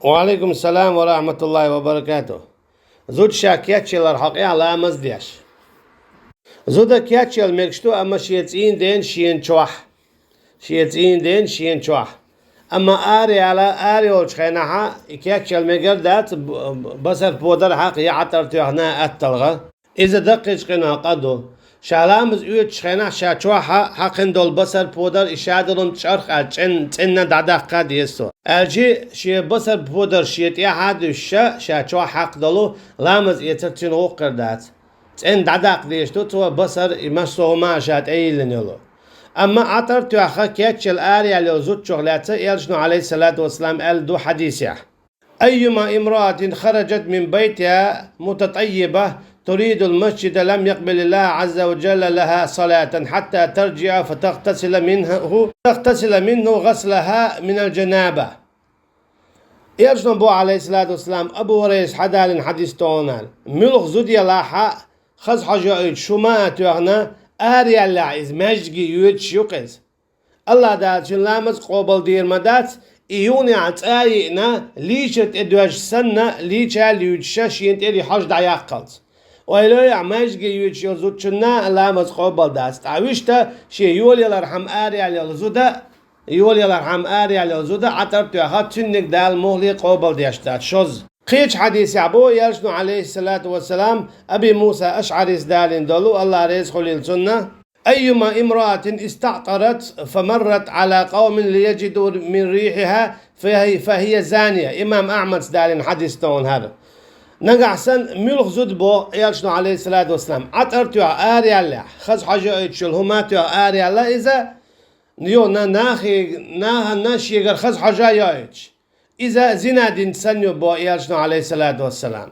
وعليكم السلام ورحمة الله وبركاته. زود شاكياتشل الحقيقة على مزديش. زود كياتشل مكشتو أما شيتين دين شين شوح. شيتين دين شين شوح. أما آري على آري والشخينها كياتشل مقردات بصر بودر حق يعتر تيهنا أتلغة. إذا دقيش قنا قدو. شالامز يوت شخينا شاتشوها حقن دول بصر بودر إشادرون تشرخ تن دعداق قاد يسو الجي شي بصر بودر شيت يحد شاتشوها حق دولو لامز يترتين وقردات تن دعداق ديشتو تو بصر يمسو ما شات ايلن يلو اما عطر تيوخا كيتش الآريا لو زوت شغلاته يلجنو عليه الصلاة والسلام قال دو حديث أيما امرأة خرجت من بيتها متطيبة تريد المسجد لم يقبل الله عز وجل لها صلاة حتى ترجع فتغتسل منه غسلها من الجنابة. يرجع بو عليه الصلاة والسلام أبو هريرة حدال حديث تونال ملغ زودي لاحا خز حاجة شما تغنى آريا لاعز مجگي يوتش يقز الله دات لامز قبل دير مدات إيوني عتاينا ليشت إدواج سنة ليشا ليوتشاش ينتقلي حاج دعياقلت وإلهي عماجي يوتش يزوتشنا لامز قبل داست عويشتا شي يولي الارحم آري على الزودة يولي الارحم آري على الزودة عطرت يخط سنك دال مهلي قبل ديشتات شوز قيش حديث عبو يرشنو عليه الصلاة والسلام أبي موسى أشعري دالين دولو الله ريز خليل سنة أيما امرأة استعطرت فمرت على قوم ليجدوا من ريحها فهي زانية إمام أحمد دالين حديث تون هذا نقع سن ملغ زدبو يرشنو عليه الصلاة والسلام عطرتو آري الله خز حاجة يتشل هماتو آري الله إذا نيو ناشي يقر خز حاجة يتش إذا زنا دين سنيو بو يرشنو عليه الصلاة والسلام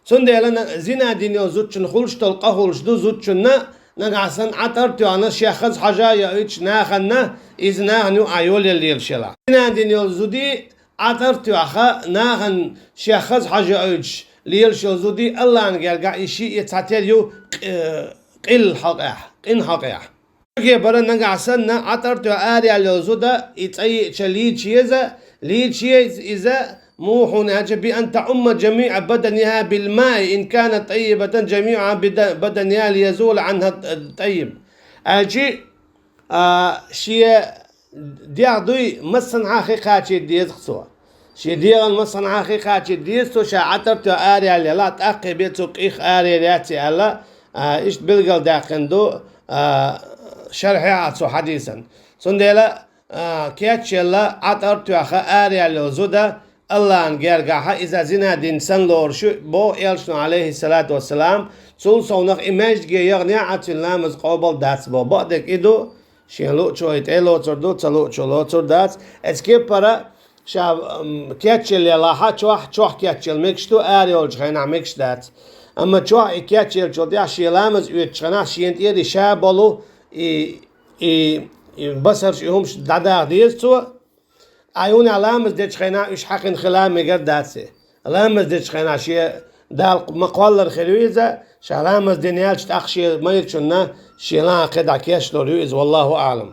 سندي لنا زنا دين يو زوتشن خلش تلقهولش دو زوتشن نقعسن عطرتو أنا شيخز حاجة يتش ناخنا إذ ناخنو عيول الليل شلا زنا دين يو زودي عطرتو أخا ناخن شيخز حاجة يتش ليل شو زودي الله نقال إشي يتعتيريو قل حقيح قن حقيح كي برا نقعسن عطرتو آري على زودا يتأي شليد ليتشيز إذا موحون بأن تعم جميع بدنها بالماء إن كانت طيبة جميع بدنها ليزول عنها الطيب أجي شيء ديادوي مصنع حقيقة ديز خصوة شيء ديال مصنع حقيقة ديز تو شعتر تو آري على لا تأقي بيتوك إخ آري رياتي على إيش بلغل داخندو شرحي عطسو حديثا سنديلا كياتش الله عطرت يا خاري على زودا الله نجرجها إذا زنا دين سن لورشو بو يلشن عليه الصلاة والسلام سول صونق إيماج جي يغني عتلا مزقابل داتس بو بعدك إدو شيلو شويت إلو تردو تلو شلو تردات إسكيب برا شاب كياتش اللي الله شوح كياتش المكشتو آري والجخينا مكش دات أما شوح كياتش الجوديا شيلامز يتشنا شينت يدي شابلو بصر شيهمش دعدا ديستو عيوني علامز ديش خينا إيش حقن خلام مقرداتسي علامز ديش خينا شيء دال مقولر خلويزة شالامز دينيالش تأخشي ما يرشنا شيلان قد عكيش لوريوز والله أعلم.